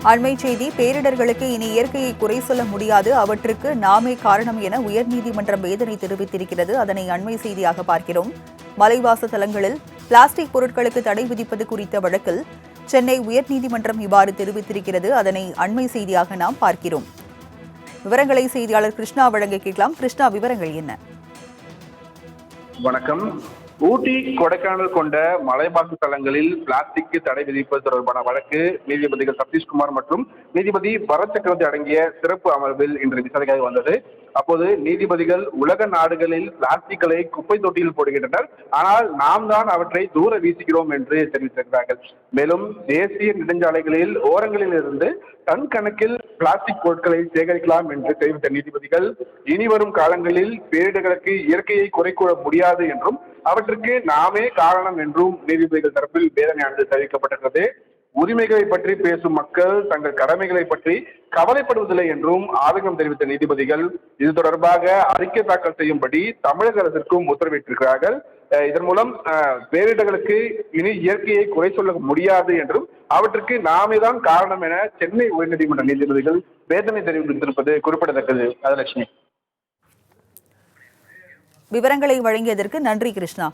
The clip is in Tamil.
அண்மை செய்தி, பேரிடர்களுக்கு இனி இயற்கையை குறை சொல்ல முடியாது, அவற்றுக்கு நாமே காரணம் என உயர்நீதிமன்றம் வேதனை தெரிவித்திருக்கிறது. அதனை அண்மை செய்தியாக பார்க்கிறோம். மலைவாச தலங்களில் பிளாஸ்டிக் பொருட்களுக்கு தடை விதிப்பது குறித்த வழக்கில் சென்னை உயர்நீதிமன்றம் இவ்வாறு தெரிவித்திருக்கிறது. அதனை அண்மை செய்தியாக நாம் பார்க்கிறோம். விவரங்களை செய்தியாளர் கிருஷ்ணா வழங்க கேட்கலாம். கிருஷ்ணா, விவரங்கள் என்ன? வணக்கம். ஊட்டி, கொடைக்கானல் கொண்ட மலைவாச தலங்களில் பிளாஸ்டிக் தடை விதிப்பது தொடர்பான வழக்கு நீதிபதிகள் சதீஷ்குமார் மற்றும் நீதிபதி பரத் சக்கரவர்த்தி அடங்கிய சிறப்பு அமர்வில் இன்று விசாரணையாக வந்தது. அப்போது நீதிபதிகள் உலக நாடுகளில் பிளாஸ்டிக்களை குப்பை தொட்டியில் போடுகின்றனர், ஆனால் நாம் தான் அவற்றை தூர வீசுகிறோம் என்று தெரிவித்திருக்கிறார்கள். மேலும் தேசிய நெடுஞ்சாலைகளில் ஓரங்களில் இருந்து டன் கணக்கில் பிளாஸ்டிக் பொருட்களை சேகரிக்கலாம் என்று தெரிவித்த நீதிபதிகள் இனிவரும் காலங்களில் பேரிடர்களுக்கு இயற்கையை குறை கூற முடியாது என்றும் அவற்றுக்கு நாமே காரணம் என்றும் நீதிபதிகள் தரப்பில் வேதனையானது தெரிவிக்கப்பட்டிருக்கிறது. உரிமைகளை பற்றி பேசும் மக்கள் தங்கள் கடமைகளை பற்றி கவலைப்படுவதில்லை என்றும் ஆதங்கம் தெரிவித்த நீதிபதிகள் இது தொடர்பாக அறிக்கை தாக்கல் செய்யும்படி தமிழக அரசிற்கும் உத்தரவிட்டிருக்கிறார்கள். இதன் மூலம் பேரிடர்களுக்கு இனி இயற்கையை குறை சொல்ல முடியாது என்றும் அவற்றுக்கு நாமே தான் காரணம் என சென்னை உயர்நீதிமன்ற நீதிபதிகள் வேதனை தெரிவித்திருப்பது குறிப்பிடத்தக்கது. அதலட்சுமி, விவரங்களை வழங்கியதற்கு நன்றி கிருஷ்ணா.